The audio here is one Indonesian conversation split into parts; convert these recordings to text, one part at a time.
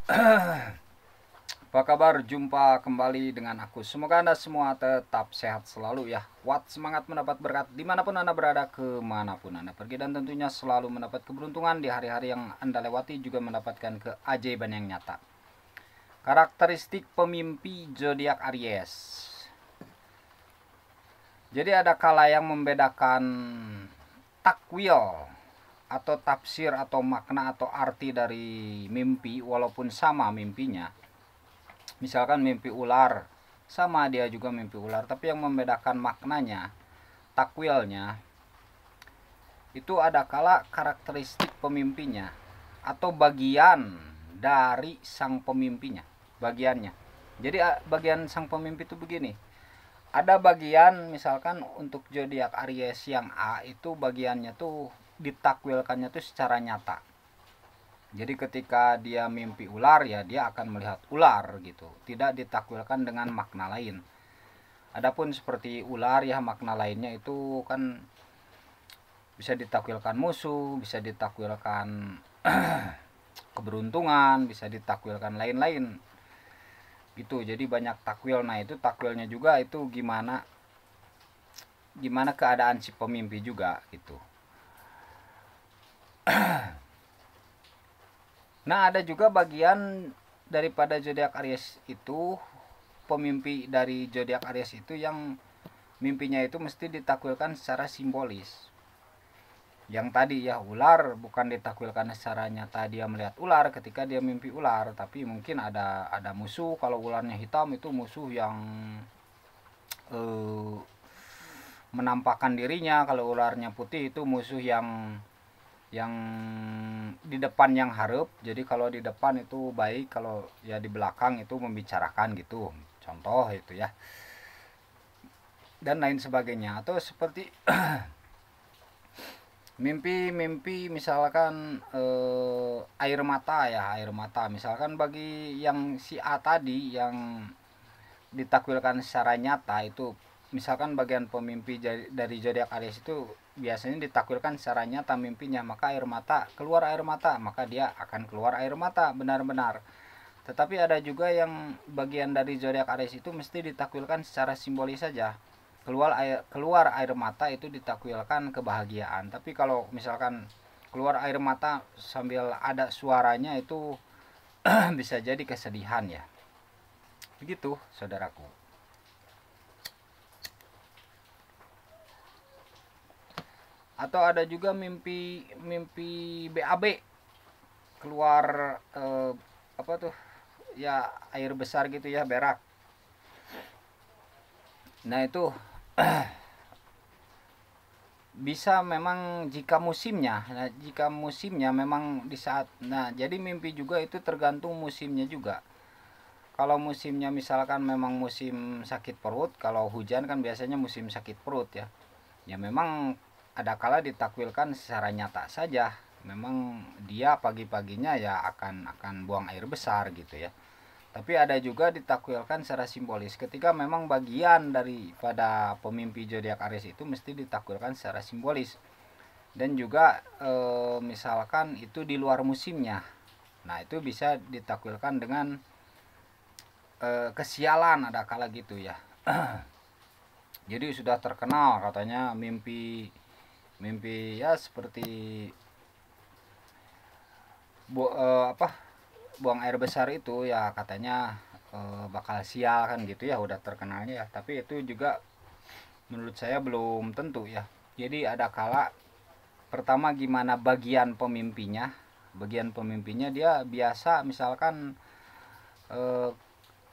Apa kabar? Jumpa kembali dengan aku. Semoga Anda semua tetap sehat selalu ya. Kuat semangat mendapat berkat dimanapun Anda berada, kemanapun Anda pergi. Dan tentunya selalu mendapat keberuntungan di hari-hari yang Anda lewati, juga mendapatkan keajaiban yang nyata. Karakteristik pemimpi zodiak Aries. Jadi ada kala yang membedakan takwil atau tafsir atau makna atau arti dari mimpi walaupun sama mimpinya. Misalkan mimpi ular, sama dia juga mimpi ular, tapi yang membedakan maknanya, takwilnya, itu ada kala karakteristik pemimpinya atau bagian dari sang pemimpinya, bagiannya. Jadi bagian sang pemimpi itu begini. Ada bagian misalkan untuk zodiak Aries yang A itu bagiannya tuh ditakwilkannya tuh secara nyata. Jadi ketika dia mimpi ular ya dia akan melihat ular gitu, tidak ditakwilkan dengan makna lain. Adapun seperti ular ya makna lainnya itu kan bisa ditakwilkan musuh, bisa ditakwilkan keberuntungan, bisa ditakwilkan lain-lain gitu. Jadi banyak takwil. Nah itu takwilnya juga itu gimana gimana keadaan si pemimpi juga gitu. Nah ada juga bagian daripada zodiak Aries itu, pemimpi dari zodiak Aries itu yang mimpinya itu mesti ditakwilkan secara simbolis. Yang tadi ya ular bukan ditakwilkan secara nyata dia melihat ular ketika dia mimpi ular, tapi mungkin ada musuh. Kalau ularnya hitam itu musuh yang eh, menampakkan dirinya. Kalau ularnya putih itu musuh yang di depan yang harap. Jadi kalau di depan itu baik, kalau ya di belakang itu membicarakan gitu. Contoh itu ya. Dan lain sebagainya. Atau seperti mimpi-mimpi misalkan air mata ya, air mata. Misalkan bagi yang si A tadi yang ditakwilkan secara nyata itu, misalkan bagian pemimpi dari zodiak Aries itu biasanya ditakwilkan secara nyata mimpinya, maka air mata, keluar air mata, maka dia akan keluar air mata benar-benar. Tetapi ada juga yang bagian dari zodiak Aries itu mesti ditakwilkan secara simbolis saja. Keluar air mata itu ditakwilkan kebahagiaan. Tapi kalau misalkan keluar air mata sambil ada suaranya itu bisa jadi kesedihan ya. Begitu, saudaraku. Atau ada juga mimpi mimpi BAB, keluar apa tuh ya, air besar gitu ya, berak. Nah itu bisa memang jika musimnya. Nah, jika musimnya memang di saat, nah jadi mimpi juga itu tergantung musimnya juga. Kalau musimnya misalkan memang musim sakit perut, kalau hujan kan biasanya musim sakit perut ya. Ya memang ada kala ditakwilkan secara nyata saja. Memang dia pagi-paginya ya akan buang air besar gitu ya. Tapi ada juga ditakwilkan secara simbolis ketika memang bagian daripada pemimpi zodiak Aries itu mesti ditakwilkan secara simbolis. Dan juga misalkan itu di luar musimnya. Nah, itu bisa ditakwilkan dengan kesialan, ada kala gitu ya. Jadi sudah terkenal katanya mimpi mimpi ya seperti buang air besar itu ya katanya bakal sial kan gitu ya, udah terkenalnya ya. Tapi itu juga menurut saya belum tentu ya. Jadi ada kala pertama gimana bagian pemimpinya dia biasa misalkan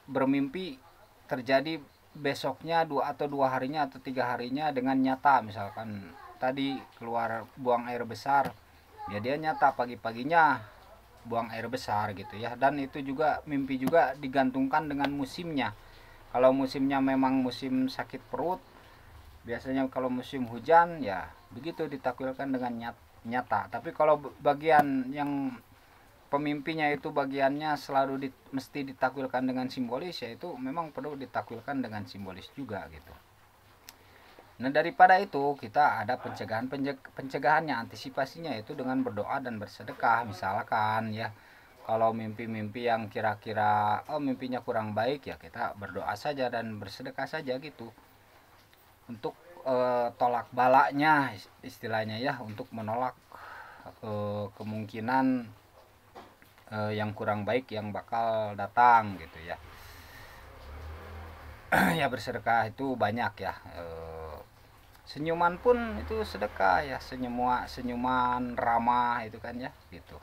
bermimpi terjadi besoknya dua harinya atau 3 harinya dengan nyata. Misalkan tadi keluar buang air besar ya dia nyata pagi-paginya buang air besar gitu ya. Dan itu juga mimpi juga digantungkan dengan musimnya. Kalau musimnya memang musim sakit perut, biasanya kalau musim hujan ya begitu ditakwilkan dengan nyata. Tapi kalau bagian yang pemimpinya itu bagiannya selalu mesti ditakwilkan dengan simbolis, ya itu memang perlu ditakwilkan dengan simbolis juga gitu. Nah daripada itu kita ada pencegahannya, antisipasinya, itu dengan berdoa dan bersedekah misalkan ya. Kalau mimpi-mimpi yang kira-kira mimpinya kurang baik, ya kita berdoa saja dan bersedekah saja gitu. Untuk tolak balaknya istilahnya ya, untuk menolak kemungkinan yang kurang baik yang bakal datang gitu ya. Ya bersedekah itu banyak ya. Senyuman pun itu sedekah ya, senyuman ramah itu kan ya gitu.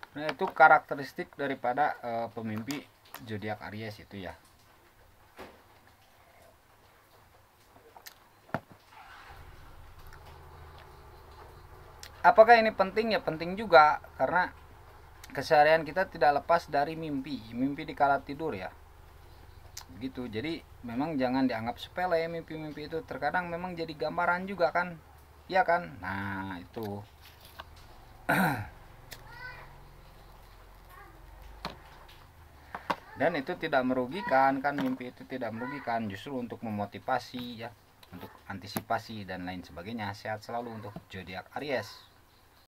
Nah, itu karakteristik daripada pemimpi zodiak Aries itu ya. Apakah ini penting? Ya penting juga, karena keseharian kita tidak lepas dari mimpi di kala tidur ya. Begitu. Jadi memang jangan dianggap sepele mimpi-mimpi itu. Terkadang memang jadi gambaran juga kan. Iya kan? Nah, itu. Dan itu tidak merugikan kan, mimpi itu tidak merugikan, justru untuk memotivasi ya, untuk antisipasi dan lain sebagainya. Sehat selalu untuk zodiak Aries.